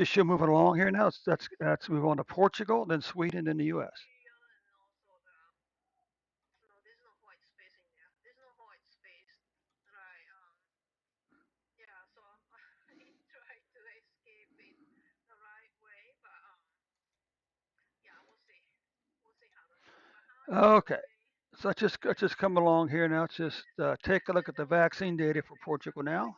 Is she moving along here now? That's move on to Portugal, then Sweden, then the U.S. Okay, so let's just come along here now. Let's just take a look at the vaccine data for Portugal now.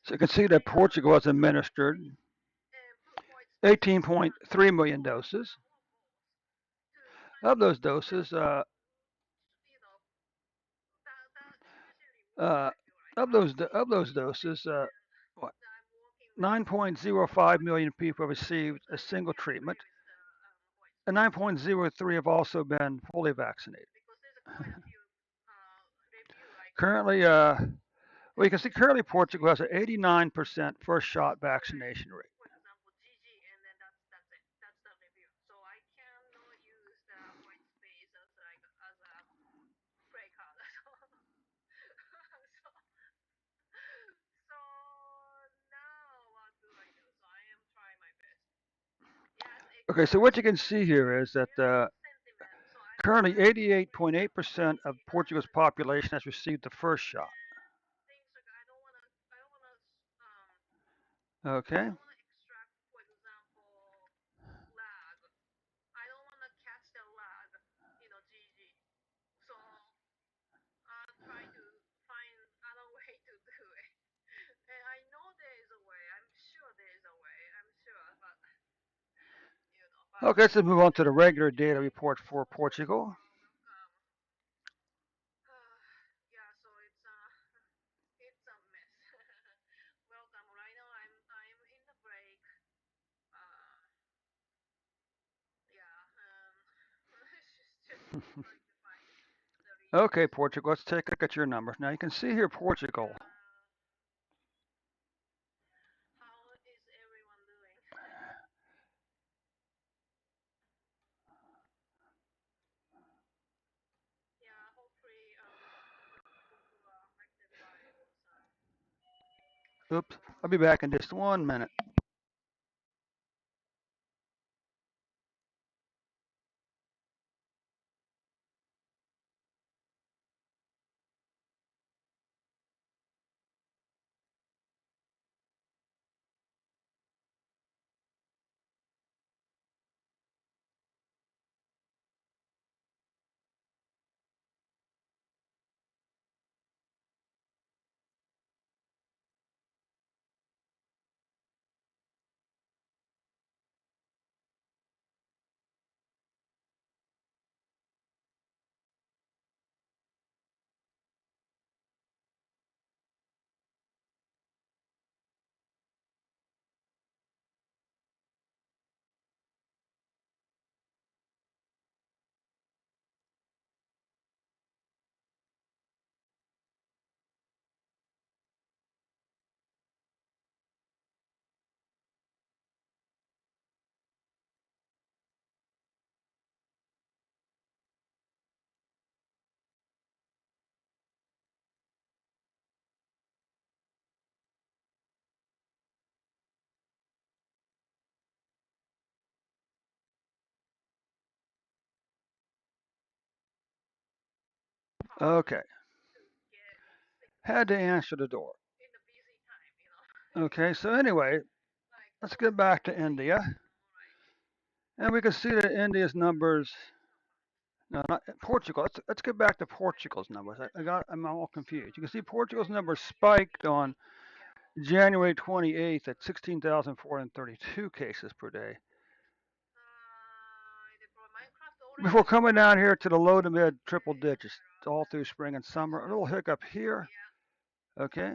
So you can see that Portugal has administered 18.3 million doses. Of those doses, uh, of those doses, what, 9.05 million people have received a single treatment, and 9.03 have also been fully vaccinated. Currently, well, you can see currently Portugal has an 89% first shot vaccination rate. Okay, so what you can see here is that currently 88.8% of Portugal's population has received the first shot. Okay. Okay, let's move on to the regular data report for Portugal. Okay, Portugal, let's take a look at your numbers. Now you can see here Portugal. Oops, I'll be back in just 1 minute. Okay, had to answer the door. Okay, so anyway, let's get back to India. And we can see that India's numbers, no, not Portugal. Let's get back to Portugal's numbers. I'm all confused. You can see Portugal's numbers spiked on January 28th at 16,432 cases per day. Before coming down here to the low to mid triple digits all through spring and summer. A little hiccup here. Okay.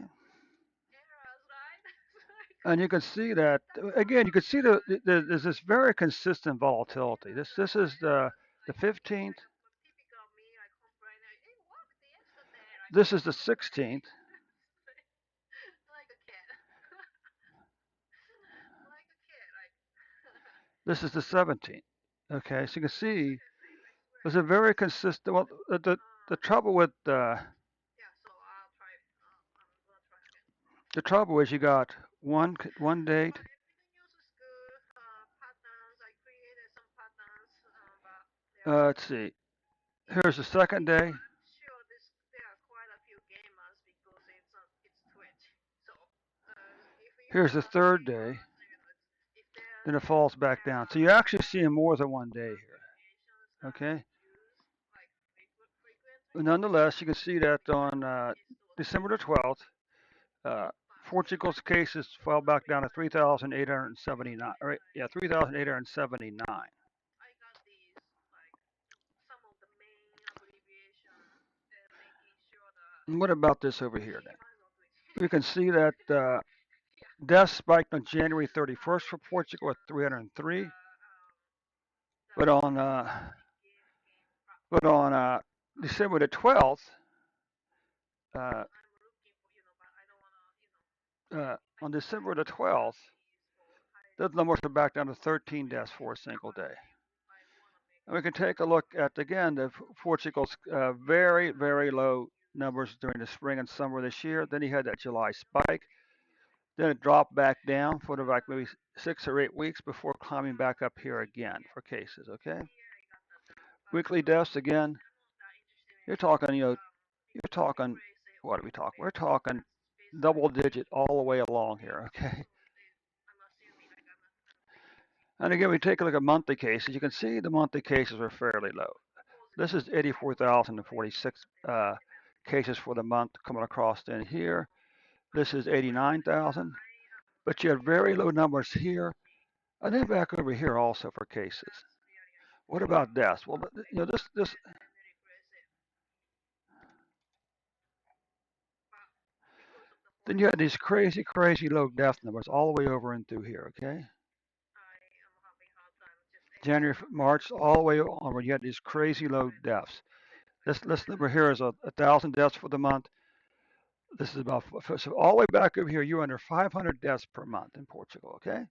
And you can see that again. You can see there's this very consistent volatility. This is the 15th. This is the 16th. This is the 17th. Okay, so you can see there's a very consistent. Well, the trouble with the trouble is you got one date. Let's see. Here's the second day. Here's the third day. Then it falls back down. So you're actually seeing more than one day here. Okay. But nonetheless, you can see that on December the 12th, uh, Portugal's cases fell back down to 3,879. Right? Yeah, 3,879. And what about this over here then? We can see that deaths spiked on January 31st for Portugal at 303, but on December the 12th, uh, on December the 12th, those numbers are back down to 13 deaths for a single day. And we can take a look at again Portugal's very very low numbers during the spring and summer this year. Then he had that July spike. Then it dropped back down for like maybe 6 or 8 weeks before climbing back up here again for cases. Okay. Weekly deaths again. You're talking, you're talking. What are we talking? We're talking double digit all the way along here. Okay. And again, we take a look at monthly cases. You can see the monthly cases are fairly low. This is 84,046 cases for the month coming across in here. This is 89,000. But you have very low numbers here. And then back over here also for cases. What about deaths? Well, this. Then you had these crazy, crazy low death numbers all the way over and through here. Okay, January, March, all the way onward. You had these crazy low deaths. This number here is 1,000 deaths for the month. This is about so all the way back over here. You're under 500 deaths per month in Portugal. Okay.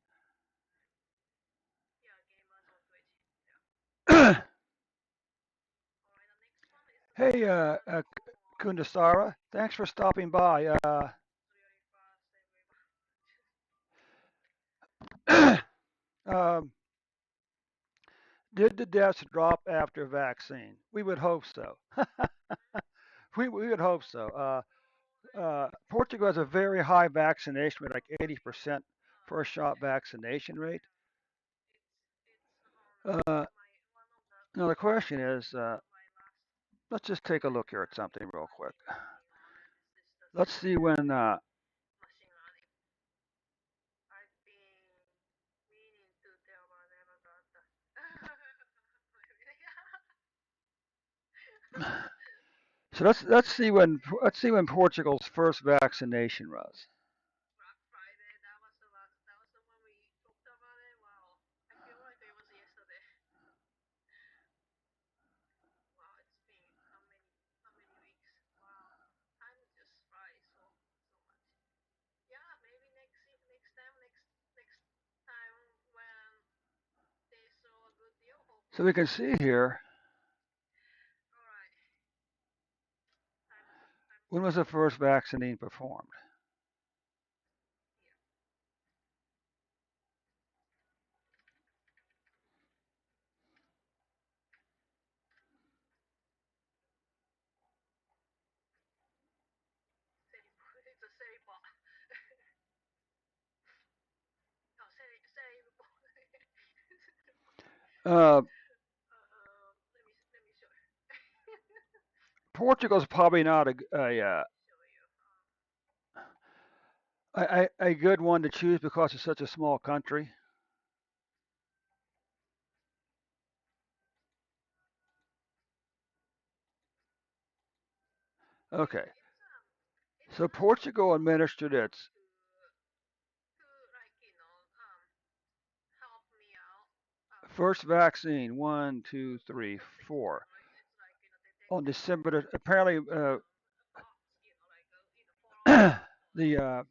Hey, Kundasara, thanks for stopping by. Um, did the deaths drop after vaccine? We would hope so. We would hope so. Portugal has a very high vaccination rate, like 80% first shot vaccination rate. Uh, now the question is, let's just take a look here at something real quick. Let's see when. So let's see when Portugal's first vaccination was. So we can see here when was the first vaccine performed. Uh, Portugal's probably not a good one to choose because it's such a small country. Okay, so Portugal administered its first vaccine, one, two, three, four, on December. Apparently, the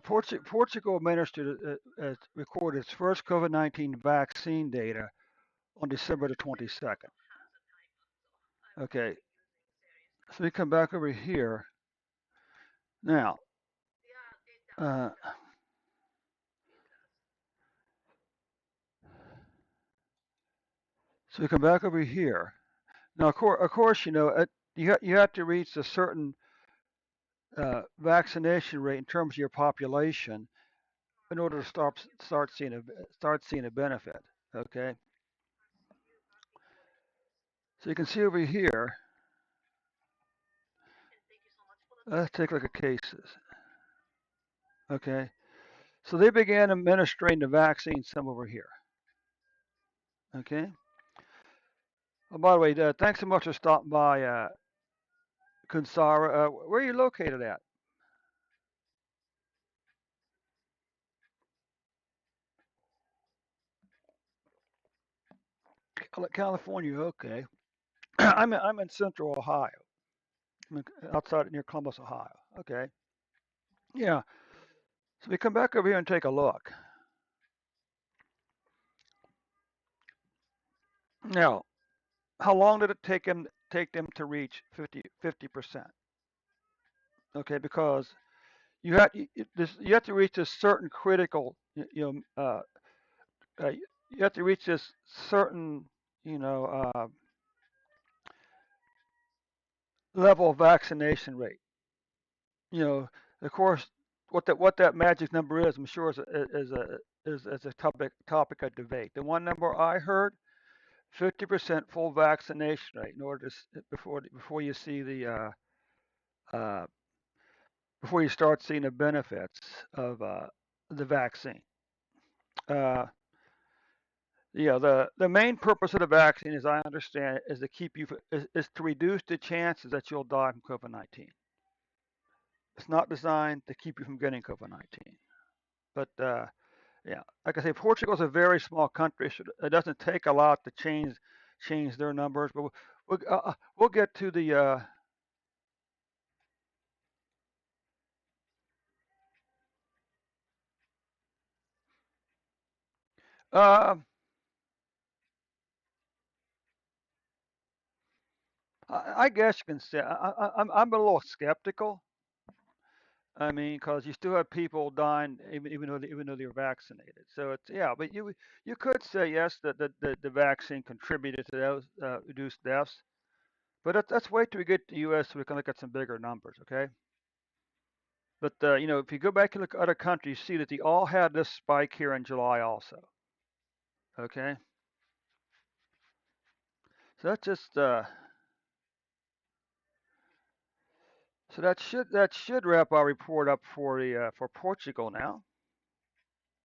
Portugal administered recorded its first COVID-19 vaccine data on December the 22nd. Okay, so we come back over here now. Uh, so we come back over here. Now, of course, you have to reach a certain vaccination rate in terms of your population in order to start seeing a benefit. Okay, so you can see over here. Let's take a look at cases. Okay, so they began administering the vaccine some over here. Okay. Oh, by the way, thanks so much for stopping by, Kunsara. Where are you located at? California. Okay. I'm in Central Ohio. I'm outside near Columbus, Ohio. Okay. Yeah. So we come back over here and take a look. Now, how long did it take them to reach 50%? Okay, because you have to reach this certain critical you have to reach this certain you know level of vaccination rate. You know, of course, what that magic number is, I'm sure is a topic of debate. The one number I heard, 50% full vaccination rate in order to before you see uh, before you start seeing the benefits of the vaccine. Uh, the main purpose of the vaccine, as I understand it, is to is to reduce the chances that you'll die from COVID-19. It's not designed to keep you from getting COVID-19. But yeah, like I say, Portugal is a very small country, so it doesn't take a lot to change their numbers. But we'll get to the. Uh, I guess you can say I'm a little skeptical. I mean, because you still have people dying even though they're vaccinated. So it's yeah, but you could say yes that the vaccine contributed to those reduced deaths. But let's wait till we get to the U.S. so we can look at some bigger numbers. Okay. But if you go back and look at other countries, you see that they all had this spike here in July also. Okay, so that's just so that should wrap our report up for the for Portugal now.